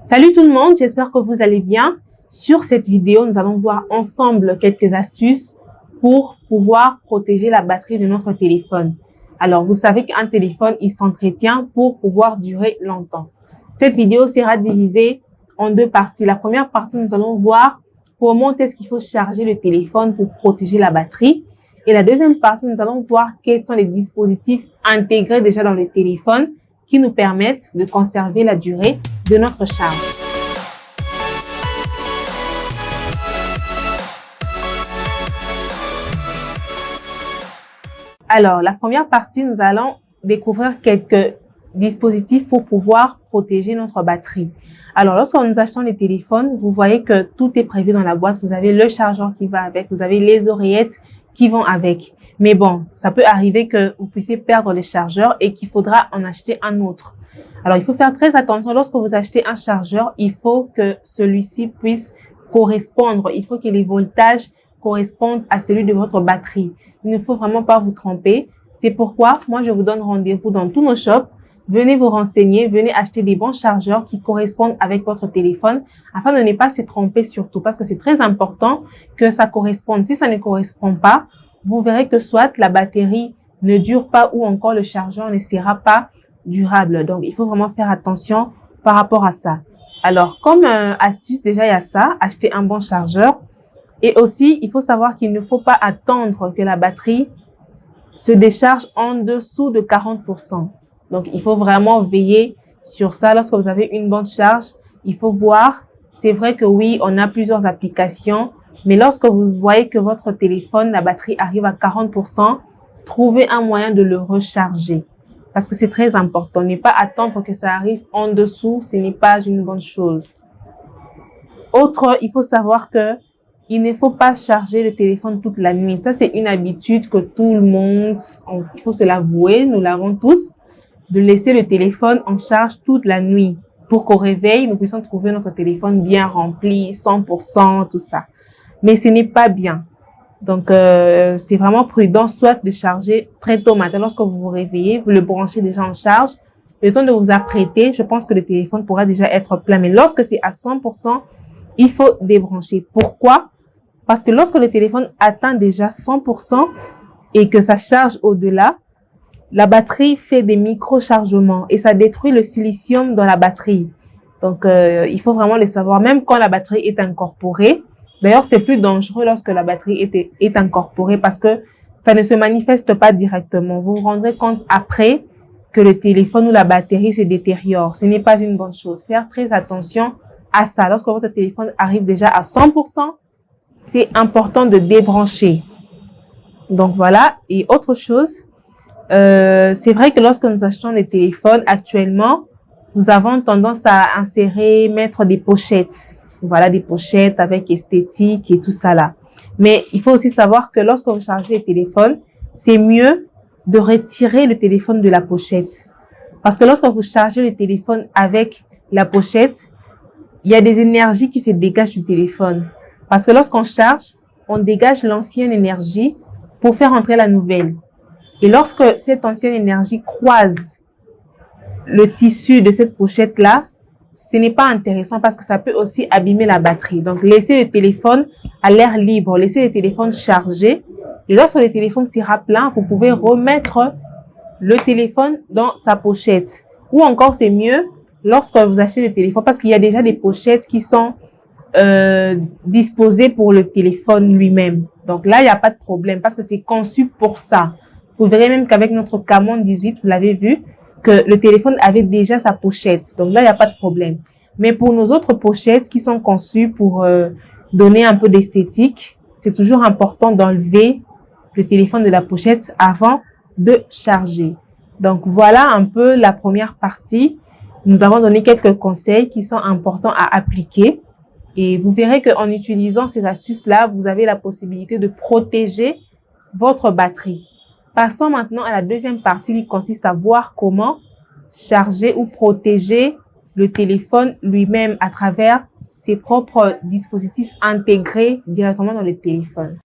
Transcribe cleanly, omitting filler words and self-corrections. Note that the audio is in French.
Salut tout le monde, j'espère que vous allez bien. Sur cette vidéo, nous allons voir ensemble quelques astuces pour pouvoir protéger la batterie de notre téléphone. Alors, vous savez qu'un téléphone, il s'entretient pour pouvoir durer longtemps. Cette vidéo sera divisée en deux parties. La première partie, nous allons voir comment est-ce qu'il faut charger le téléphone pour protéger la batterie. Et la deuxième partie, nous allons voir quels sont les dispositifs intégrés déjà dans le téléphone qui nous permettent de conserver la durée de notre charge. Alors, la première partie, nous allons découvrir quelques dispositifs pour pouvoir protéger notre batterie. Alors, lorsque nous achetons les téléphones, vous voyez que tout est prévu dans la boîte. Vous avez le chargeur qui va avec, vous avez les oreillettes qui vont avec. Mais bon, ça peut arriver que vous puissiez perdre le chargeur et qu'il faudra en acheter un autre. Alors, il faut faire très attention. Lorsque vous achetez un chargeur, il faut que celui-ci puisse correspondre. Il faut que les voltages correspondent à celui de votre batterie. Il ne faut vraiment pas vous tromper. C'est pourquoi moi, je vous donne rendez-vous dans tous nos shops. Venez vous renseigner, venez acheter des bons chargeurs qui correspondent avec votre téléphone afin de ne pas se tromper surtout parce que c'est très important que ça corresponde. Si ça ne correspond pas, vous verrez que soit la batterie ne dure pas ou encore le chargeur ne sera pas durable. Donc, il faut vraiment faire attention par rapport à ça. Alors, comme astuce, déjà, il y a ça, acheter un bon chargeur. Et aussi, il faut savoir qu'il ne faut pas attendre que la batterie se décharge en dessous de 40%. Donc, il faut vraiment veiller sur ça. Lorsque vous avez une bonne charge, il faut voir. C'est vrai que oui, on a plusieurs applications, mais lorsque vous voyez que votre téléphone, la batterie arrive à 40%, trouvez un moyen de le recharger. Parce que c'est très important. Ne pas attendre que ça arrive en dessous, ce n'est pas une bonne chose. Autre, il faut savoir que il ne faut pas charger le téléphone toute la nuit. Ça, c'est une habitude que tout le monde, il faut se l'avouer, nous l'avons tous, de laisser le téléphone en charge toute la nuit pour qu'au réveil, nous puissions trouver notre téléphone bien rempli, 100%, tout ça. Mais ce n'est pas bien. Donc, c'est vraiment prudent, soit de charger très tôt matin. Lorsque vous vous réveillez, vous le branchez déjà en charge. Le temps de vous apprêter, je pense que le téléphone pourra déjà être plein. Mais lorsque c'est à 100%, il faut débrancher. Pourquoi? Parce que lorsque le téléphone atteint déjà 100% et que ça charge au-delà, la batterie fait des micro-chargements et ça détruit le silicium dans la batterie. Donc, il faut vraiment le savoir, même quand la batterie est incorporée. D'ailleurs, c'est plus dangereux lorsque la batterie est incorporée parce que ça ne se manifeste pas directement. Vous vous rendrez compte après que le téléphone ou la batterie se détériore. Ce n'est pas une bonne chose. Faire très attention à ça. Lorsque votre téléphone arrive déjà à 100%, c'est important de débrancher. Donc, voilà. Et autre chose, c'est vrai que lorsque nous achetons les téléphones actuellement, nous avons tendance à mettre des pochettes. Voilà, des pochettes avec esthétique et tout ça là. Mais il faut aussi savoir que lorsque vous chargez le téléphone, c'est mieux de retirer le téléphone de la pochette. Parce que lorsque vous chargez le téléphone avec la pochette, il y a des énergies qui se dégagent du téléphone. Parce que lorsqu'on charge, on dégage l'ancienne énergie pour faire entrer la nouvelle. Et lorsque cette ancienne énergie croise le tissu de cette pochette-là, ce n'est pas intéressant parce que ça peut aussi abîmer la batterie. Donc, laissez le téléphone à l'air libre, laissez le téléphone charger. Et lorsque le téléphone sera plein, vous pouvez remettre le téléphone dans sa pochette. Ou encore, c'est mieux lorsque vous achetez le téléphone parce qu'il y a déjà des pochettes qui sont disposées pour le téléphone lui-même. Donc là, il n'y a pas de problème parce que c'est conçu pour ça. Vous verrez même qu'avec notre Camon 18, vous l'avez vu, que le téléphone avait déjà sa pochette. Donc là, il n'y a pas de problème. Mais pour nos autres pochettes qui sont conçues pour donner un peu d'esthétique, c'est toujours important d'enlever le téléphone de la pochette avant de charger. Donc voilà un peu la première partie. Nous avons donné quelques conseils qui sont importants à appliquer. Et vous verrez qu'en utilisant ces astuces-là, vous avez la possibilité de protéger votre batterie. Passons maintenant à la deuxième partie qui consiste à voir comment charger ou protéger le téléphone lui-même à travers ses propres dispositifs intégrés directement dans le téléphone.